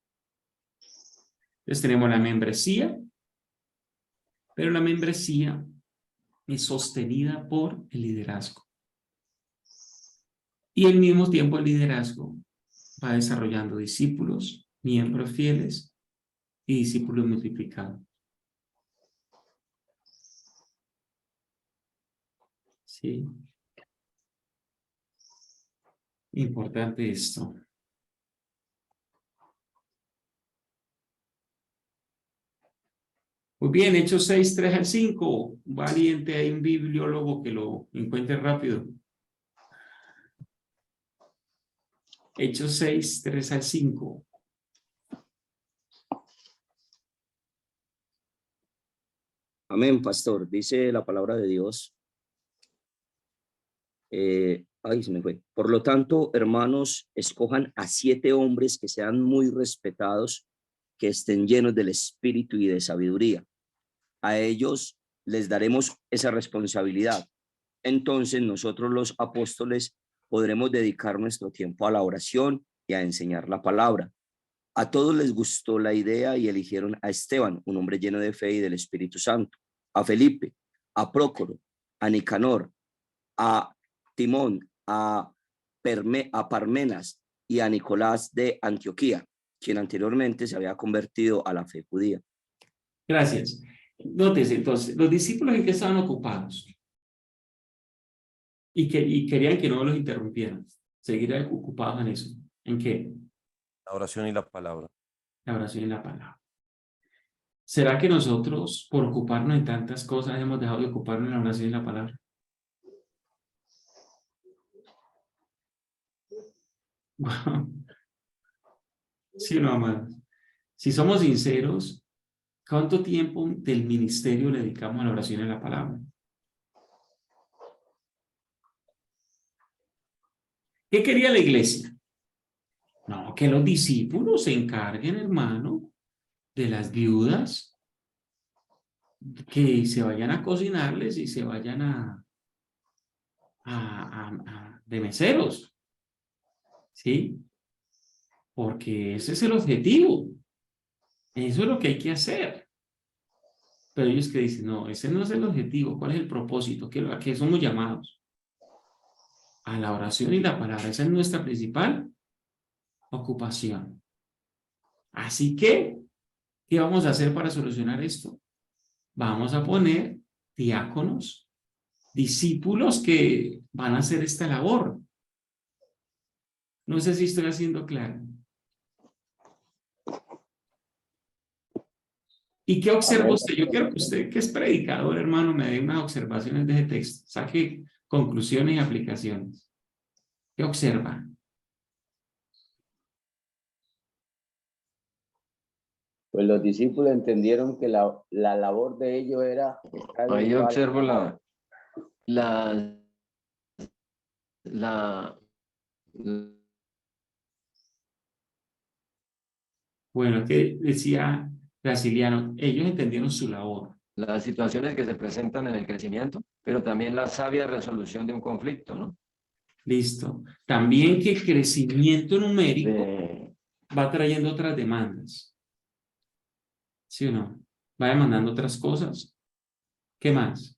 Entonces tenemos la membresía, pero la membresía es sostenida por el liderazgo. Y al mismo tiempo el liderazgo va desarrollando discípulos, miembros fieles y discípulos multiplicados. Sí. Importante esto. Muy bien, Hechos 6, 3 al 5. Valiente, hay un bibliólogo que lo encuentre rápido. Hechos 6, 3 al 5. Amén, pastor. Dice la palabra de Dios. Ay, se me fue. Por lo tanto, hermanos, escojan a 7 hombres que sean muy respetados, que estén llenos del espíritu y de sabiduría. A ellos les daremos esa responsabilidad. Entonces nosotros los apóstoles podremos dedicar nuestro tiempo a la oración y a enseñar la palabra. A todos les gustó la idea y eligieron a Esteban, un hombre lleno de fe y del Espíritu Santo, a Felipe, a Prócoro, a Nicanor, a Timón, a Parmenas y a Nicolás de Antioquía, quien anteriormente se había convertido a la fe judía. Gracias. Nótese, entonces, los discípulos en qué estaban ocupados y querían que no los interrumpieran. Seguir ocupados en eso. ¿En qué? La oración y la palabra. La oración y la palabra. ¿Será que nosotros, por ocuparnos en tantas cosas, hemos dejado de ocuparnos en la oración y la palabra? Sí, no, amados. Si somos sinceros, ¿cuánto tiempo del ministerio le dedicamos a la oración y a la palabra? ¿Qué quería la iglesia? No, que los discípulos se encarguen, hermano, de las viudas, que se vayan a cocinarles y se vayan de meseros, ¿sí? Porque ese es el objetivo. Eso es lo que hay que hacer. Pero ellos que dicen, no, ese no es el objetivo. ¿Cuál es el propósito? ¿A qué somos llamados? A la oración y la palabra. Esa es nuestra principal ocupación. Así que, ¿qué vamos a hacer para solucionar esto? Vamos a poner diáconos, discípulos que van a hacer esta labor. No sé si estoy haciendo claro. ¿Y qué observa usted? Yo quiero que usted, que es predicador, hermano, me dé unas observaciones de ese texto. Saque conclusiones y aplicaciones. ¿Qué observa? Pues los discípulos entendieron que la labor de ellos era... Ahí observo Bueno, que decía Graciliano, ellos entendieron su labor. las situaciones que se presentan en el crecimiento, pero también la sabia resolución de un conflicto, ¿no? Listo. También que el crecimiento numérico va trayendo otras demandas. ¿Sí o no? Va demandando otras cosas. ¿Qué más?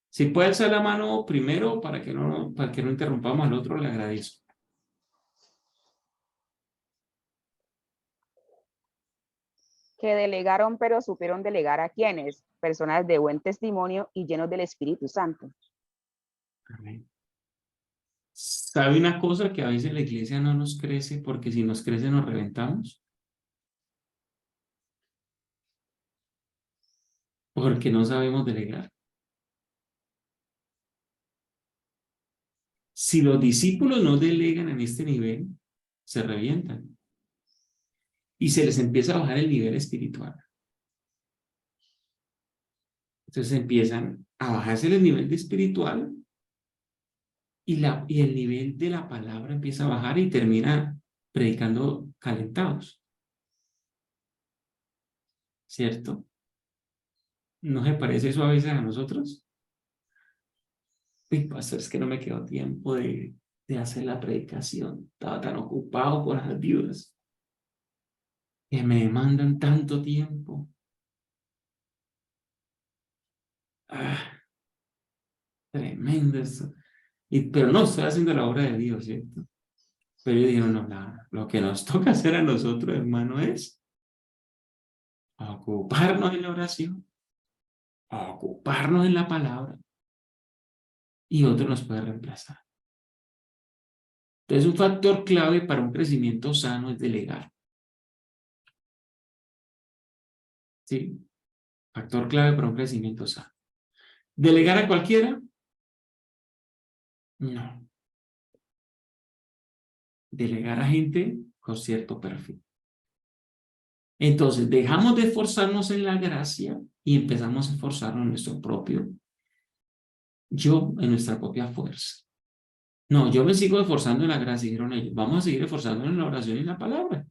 Si puede alzar la mano primero para que no interrumpamos al otro, le agradezco. Que delegaron, pero supieron delegar a quienes, personas de buen testimonio y llenos del Espíritu Santo. Amén. ¿Sabe una cosa? Que a veces la iglesia no nos crece porque si nos crece nos reventamos. Porque no sabemos delegar. Si los discípulos no delegan en este nivel, se revientan. Y se les empieza a bajar el nivel espiritual. Entonces empiezan a bajarse el nivel de espiritual y el nivel de la palabra empieza a bajar y termina predicando calentados. ¿Cierto? ¿No se parece eso a veces a nosotros? Uy, pastor, es que no me quedó tiempo de de hacer la predicación. Estaba tan ocupado por las viudas que me demandan tanto tiempo. Tremendo eso. Pero no estoy haciendo la obra de Dios, ¿cierto? Pero yo digo, no, nada. Lo que nos toca hacer a nosotros, hermano, es ocuparnos en la oración, ocuparnos en la palabra, y otro nos puede reemplazar. Entonces, un factor clave para un crecimiento sano es delegar. ¿Sí? Factor clave para un crecimiento sano. ¿Delegar a cualquiera? No. Delegar a gente con cierto perfil. Entonces, dejamos de esforzarnos en la gracia y empezamos a esforzarnos en nuestro propio yo, en nuestra propia fuerza. No, yo me sigo esforzando en la gracia, dijeron ellos. Vamos a seguir esforzándonos en la oración y en la palabra.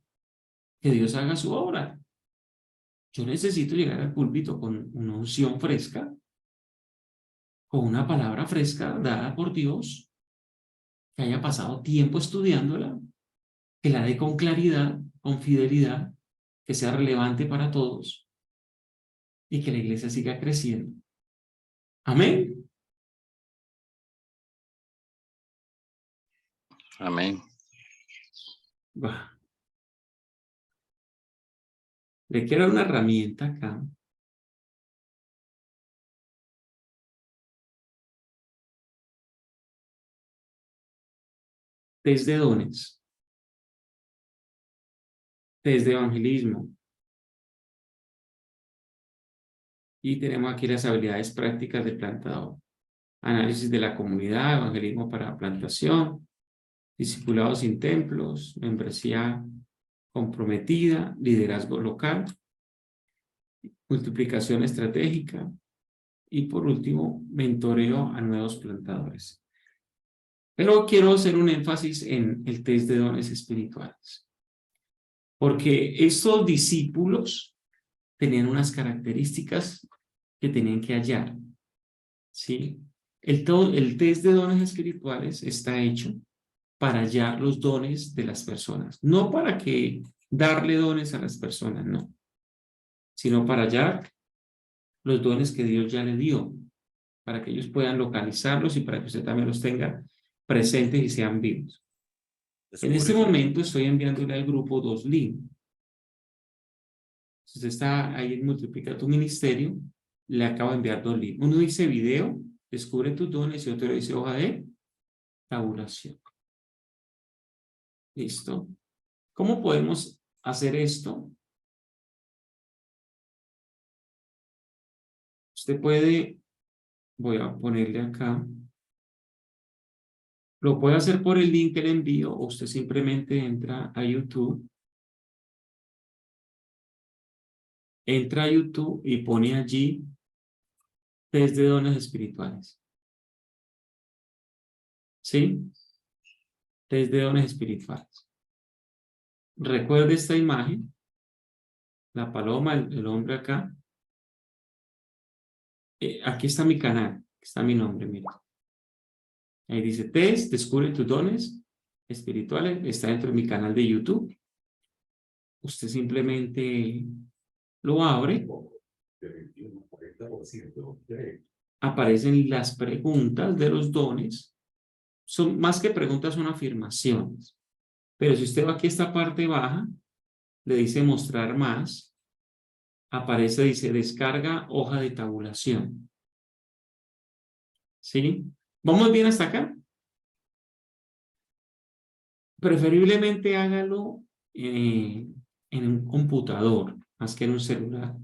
Que Dios haga su obra. Yo necesito llegar al púlpito con una unción fresca, con una palabra fresca dada por Dios, que haya pasado tiempo estudiándola, que la dé con claridad, con fidelidad, que sea relevante para todos y que la iglesia siga creciendo. Amén. Amén. Bah. Le quiero dar una herramienta acá. Test de dones. Test de evangelismo. Y tenemos aquí las habilidades prácticas de plantador. Análisis de la comunidad, evangelismo para plantación, discipulado sin templos, membresía comprometida, liderazgo local, multiplicación estratégica y por último, mentoreo a nuevos plantadores. Pero quiero hacer un énfasis en el test de dones espirituales. Porque estos discípulos tenían unas características que tenían que hallar. ¿Sí? El test de dones espirituales está hecho para hallar los dones de las personas. No para que darle dones a las personas, no. Sino para hallar los dones que Dios ya le dio. Para que ellos puedan localizarlos y para que usted también los tenga presentes y sean vivos. En este momento estoy enviándole al grupo 2 links. Si usted está ahí en Multiplica tu Ministerio, le acabo de enviar 2 links. Uno dice video, descubre tus dones, y otro dice hoja de tabulación. ¿Listo? ¿Cómo podemos hacer esto? Usted puede, voy a ponerle acá, lo puede hacer por el link que le envío o usted simplemente entra a YouTube. Entra a YouTube y pone allí test de dones espirituales. ¿Sí? Test de dones espirituales. Recuerde esta imagen. La paloma, el hombre acá. Aquí está mi canal. Está mi nombre, mira. Ahí dice test, descubre tus dones espirituales. Está dentro de mi canal de YouTube. Usted simplemente lo abre. Aparecen las preguntas de los dones. Son más que preguntas, son afirmaciones. Pero si usted va aquí a esta parte baja, le dice mostrar más, aparece, dice descarga hoja de tabulación. ¿Sí? ¿Vamos bien hasta acá? Preferiblemente hágalo en un computador, más que en un celular.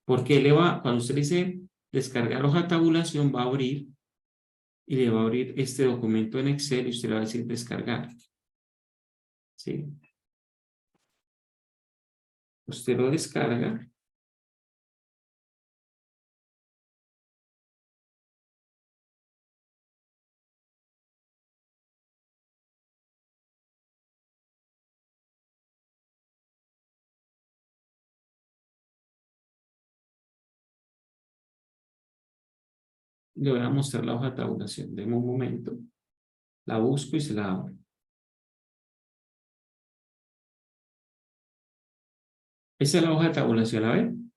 Porque cuando usted dice descargar hoja de tabulación, va a abrir y le va a abrir este documento en Excel y usted le va a decir descargar. ¿Sí? Usted lo descarga. Le voy a mostrar la hoja de tabulación. Deme un momento. La busco y se la abro. Esa es la hoja de tabulación, ¿la ven?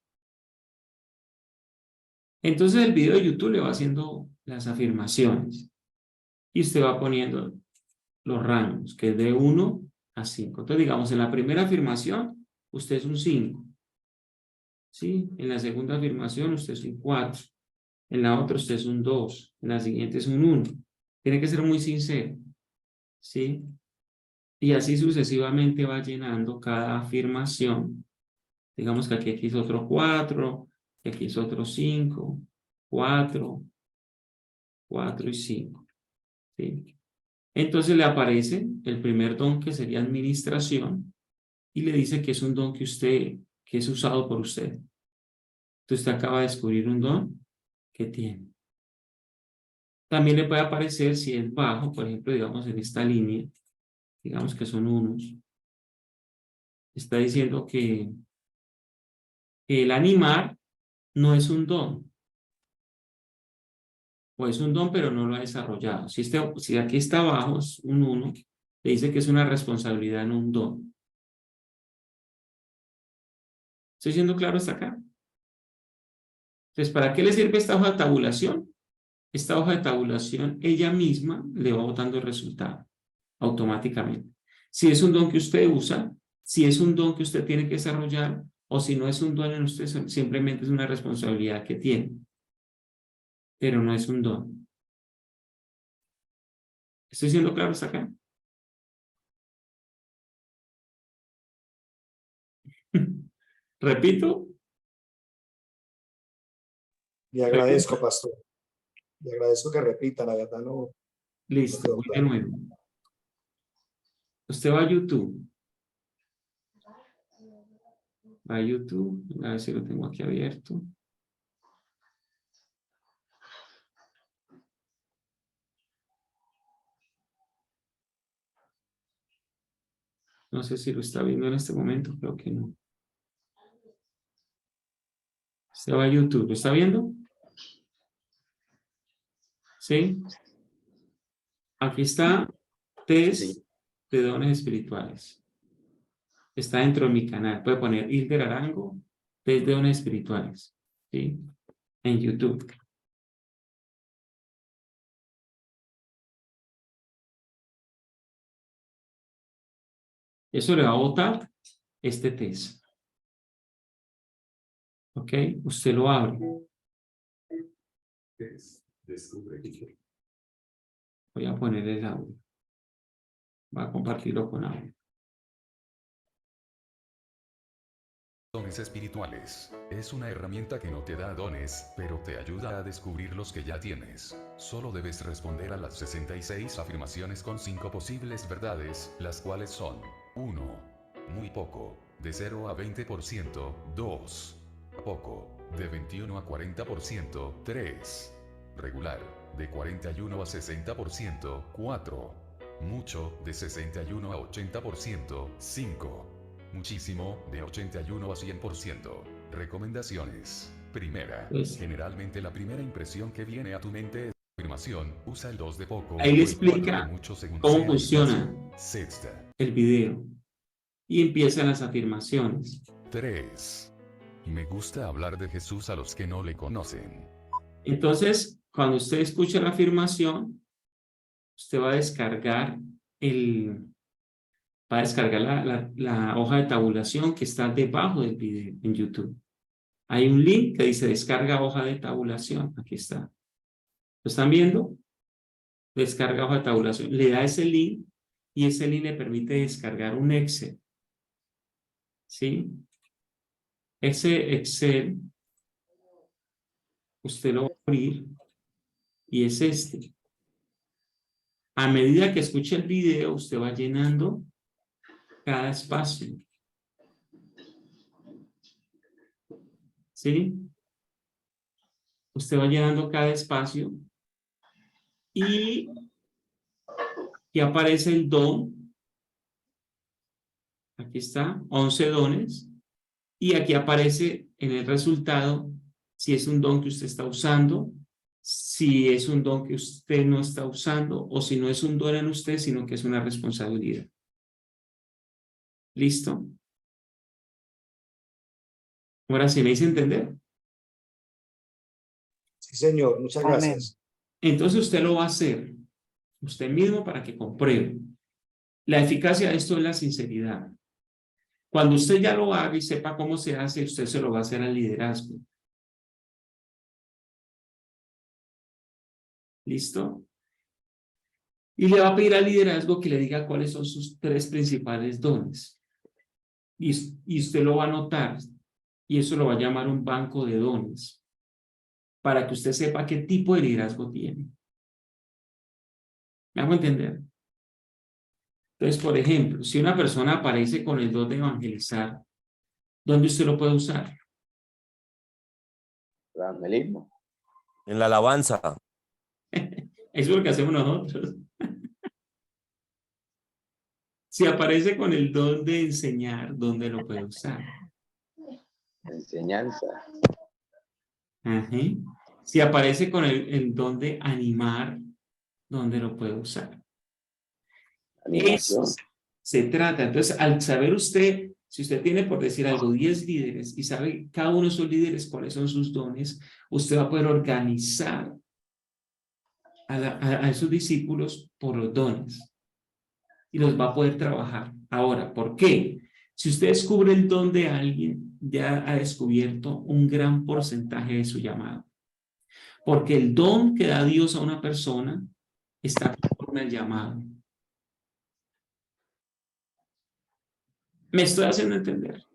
Entonces el video de YouTube le va haciendo las afirmaciones. Y usted va poniendo los rangos, que es de 1 a 5. Entonces, digamos, en la primera afirmación, usted es un 5. ¿Sí? En la segunda afirmación, usted es un 4. En la otra, usted es un 2. En la siguiente es un 1. Tiene que ser muy sincero. ¿Sí? Y así sucesivamente va llenando cada afirmación. Digamos que aquí es otro 4, que aquí es otro 5, 4, 4 y 5. ¿Sí? Entonces le aparece el primer don, que sería administración, y le dice que es un don que es usado por usted. Entonces usted acaba de descubrir un don que tiene. También le puede aparecer, si es bajo, por ejemplo, digamos en esta línea, digamos que son unos, está diciendo que el animar no es un don, o es un don pero no lo ha desarrollado. Si aquí está abajo es un 1, le dice que es una responsabilidad, no un don. ¿Estoy siendo claro hasta acá? Entonces, ¿para qué le sirve esta hoja de tabulación? Esta hoja de tabulación, ella misma le va botando el resultado automáticamente. Si es un don que usted usa, si es un don que usted tiene que desarrollar, o si no es un don en usted, simplemente es una responsabilidad que tiene. Pero no es un don. ¿Estoy siendo claro hasta acá? ¿Repito? Le agradezco, pastor. Le agradezco que repita, la verdad no. Listo, voy de nuevo. Usted va a YouTube. Va a YouTube, a ver si lo tengo aquí abierto. No sé si lo está viendo en este momento, creo que no. Usted va a YouTube, ¿lo está viendo? ¿Sí? Aquí está test de dones espirituales. Está dentro de mi canal. Puede poner Hilder Arango, test de dones espirituales. ¿Sí? En YouTube. Eso le va a botar este test. ¿Ok? Usted lo abre. Voy a poner el audio. Voy a compartirlo con audio. Dones espirituales. Es una herramienta que no te da dones, pero te ayuda a descubrir los que ya tienes. Solo debes responder a las 66 afirmaciones con 5 posibles verdades, las cuales son: 1. Muy poco, de 0 a 20%, 2. Poco, de 21 a 40%, 3. Regular, de 41 a 60%, 4. Mucho, de 61 a 80%, 5. Muchísimo, de 81 a 100%. Recomendaciones. Primera. Generalmente la primera impresión que viene a tu mente es afirmación. Usa el 2 de poco. Ahí le explica cómo funciona el video. Y empiezan las afirmaciones. 3. Me gusta hablar de Jesús a los que no le conocen. Entonces, cuando usted escucha la afirmación, usted va a descargar la hoja de tabulación que está debajo del video en YouTube. Hay un link que dice descarga hoja de tabulación. Aquí está. ¿Lo están viendo? Descarga hoja de tabulación. Le da ese link y ese link le permite descargar un Excel. ¿Sí? Ese Excel usted lo va a abrir y es este. A medida que escuche el video, usted va llenando cada espacio. ¿Sí? Usted va llenando cada espacio y aquí aparece el don. Aquí está, 11 dones. Y aquí aparece en el resultado si es un don que usted está usando, si es un don que usted no está usando o si no es un don en usted, sino que es una responsabilidad. ¿Listo? Ahora sí, ¿me hice entender? Sí, señor. Muchas Amén. gracias. Entonces usted lo va a hacer usted mismo para que compruebe. La eficacia de esto es la sinceridad. Cuando usted ya lo haga y sepa cómo se hace, usted se lo va a hacer al liderazgo. ¿Listo? Y le va a pedir al liderazgo que le diga cuáles son sus 3 principales dones. Y usted lo va a anotar. Y eso lo va a llamar un banco de dones. Para que usted sepa qué tipo de liderazgo tiene. ¿Me hago entender? Entonces, por ejemplo, si una persona aparece con el don de evangelizar, ¿dónde usted lo puede usar? Evangelismo. En la alabanza. Eso es lo que hacemos nosotros. Si aparece con el don de enseñar, ¿dónde lo puede usar? Enseñanza. Ajá. Si aparece con el don de animar, ¿dónde lo puede usar? Animación. Eso se trata. Entonces, al saber usted, si usted tiene, por decir algo, 10 líderes y sabe cada uno de esos líderes cuáles son sus dones, usted va a poder organizar a esos discípulos por los dones y los va a poder trabajar. Ahora, ¿por qué? Si usted descubre el don de alguien, ya ha descubierto un gran porcentaje de su llamado. Porque el don que da Dios a una persona está conforme al llamado. ¿Me estoy haciendo entender?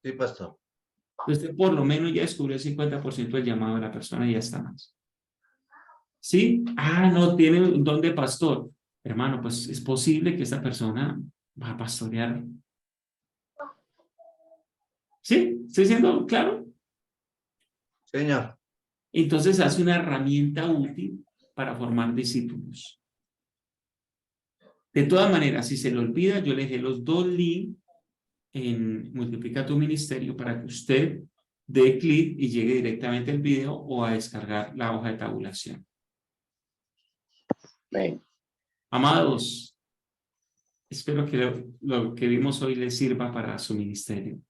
Sí, pastor. Usted por lo menos ya descubrió el 50% del llamado de la persona y ya está más. ¿Sí? Ah, no, tiene un don de pastor. Hermano, pues es posible que esta persona va a pastorear. ¿Sí? ¿Estoy siendo claro? Señor. Entonces hace una herramienta útil para formar discípulos. De todas maneras, si se le olvida, yo le dejé los 2 links en Multiplica tu Ministerio para que usted dé clic y llegue directamente al video o a descargar la hoja de tabulación. Amén. Amados, espero que lo que vimos hoy les sirva para su ministerio.